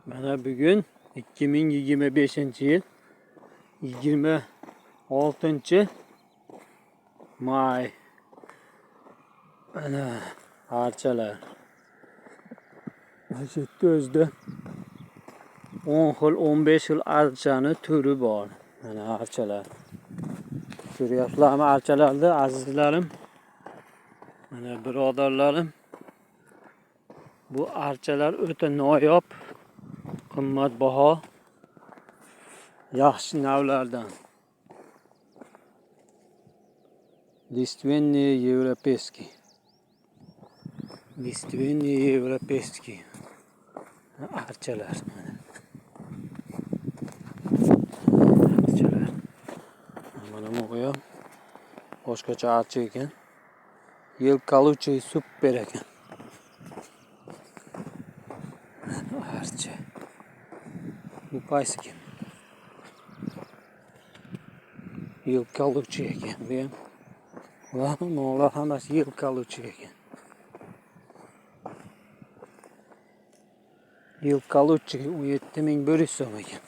Mana bugun 2025-yil 26-may. Mana archalar. Shu yerda o'zida 10 xil, 15 xil archani turi bor. Mana archalar. Ko'ryapsizlarmi archalarni azizlarim? Mana birodarlarim. Bu archalar o'ta noyob, qimmatbaho, yaxshi navlardan. Listvenniy европейский. Listvenniy европейский. Archalar mana. Archalar. Mana bu ham boshqacha archa ekan. Yil kaluchi super ekan. Archa. Bu qaysi ekan? Yil kaluchi ekan bu ham. Ular hammasi yil kaluchi ekan. Yil kaluchi 17.100 so'm ekan.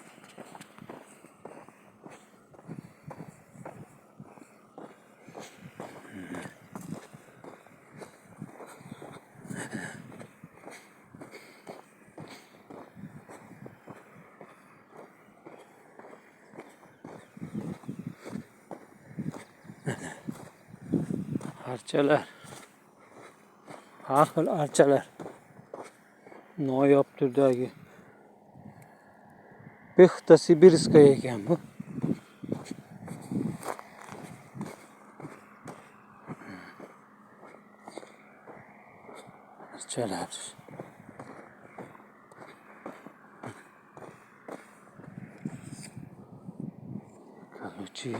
Archalar. Har xil archalar. Noyob turdagi. Pixta sibirskaya ekan bu. Archalar. Kaluchi.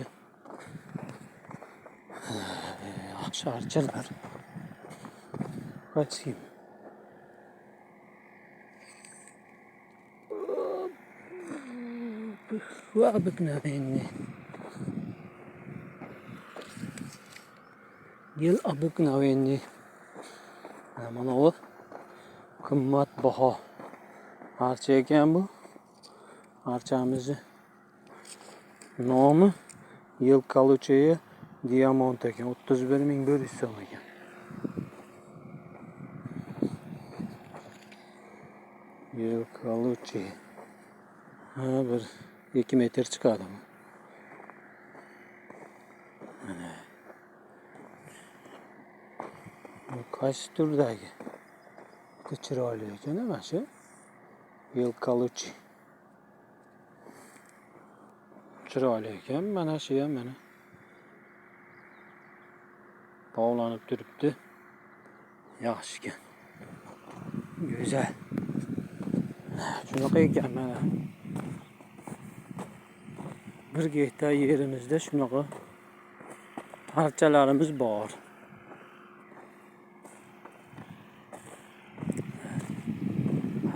Yaxshi archalar. Qaysi? Обыкновенный. Yil обыкновенный. Mana o qimmatbaho archa ekan bu. Archamizni nomi Yil kaluchi diamant ekan. 31.100 so'm ekan. Yil kaluchi. Bir 2 metr chiqadi. Mana. Bu qaysi turdagi? Chiroyli ekan mana shu. Yil kaluchi. Chiroyli ekan mana shu ham mana. Bog'lanib turibdi. Yaxshi ekan. Go'zal. Shunaqa ekan mana. 1 gektar yerimizda shunaqa archalarimiz bor.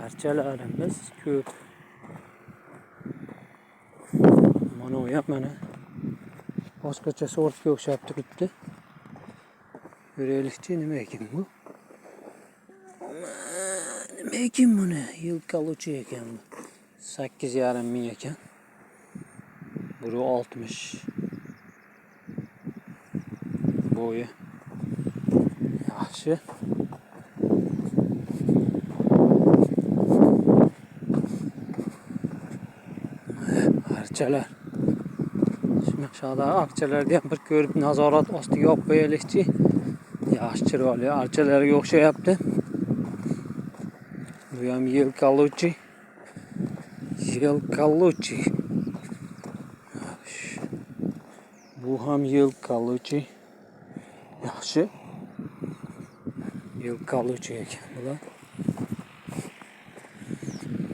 Archalarimiz ko'p. Mana u ham mana boshqacha sortga o'xshab turibdi. Ko'raylikchi nima ekan bu? Nima ekan buni? Yil kaluchi ekan bu. 8.5 ming ekan. Buru 60. Bo'yi yaxshi. Archalar. Shunaqada archalarni ham bir ko'rib nazorat ostiga olib qo'yaylikchi. Yaxshi chiroyli archalarga o'xshayapti. Bu ham yil kaluchi. Yil kaluchi. Bu ham yil kaluchi. Yaxshi. Yil kaluchi ekan bular.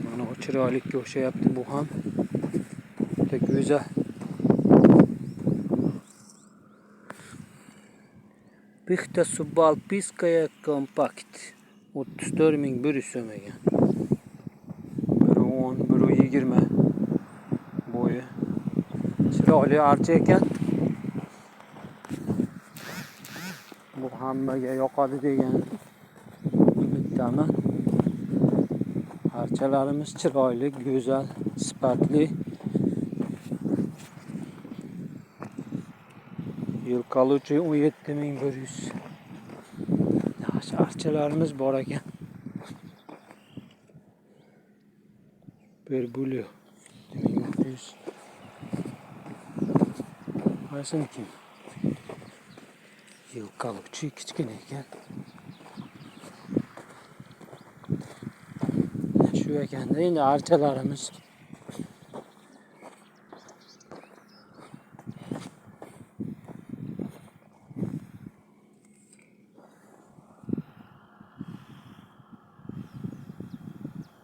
Mana o chiroylikka o'xshayapti bu ham. Juda go'zal. Pixta subalpiyskaya kompakt. 34.100 so'm ekan. 110, 120 bo'yi. Chiroyli archa ekan. Bu hammaga yoqadi degan umiddaman. Har Archalarimiz chiroyli, go'zal, sifatli. Yilqaluvchi 17.100. Yaxshi archalarimiz bor ekan. Berbulyo 1700. Qaysiniki? Yilqaluvchi kichkina ekan. Shu ekanda endi archalarimiz.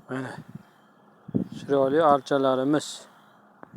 Mana chiroyli archalarimiz.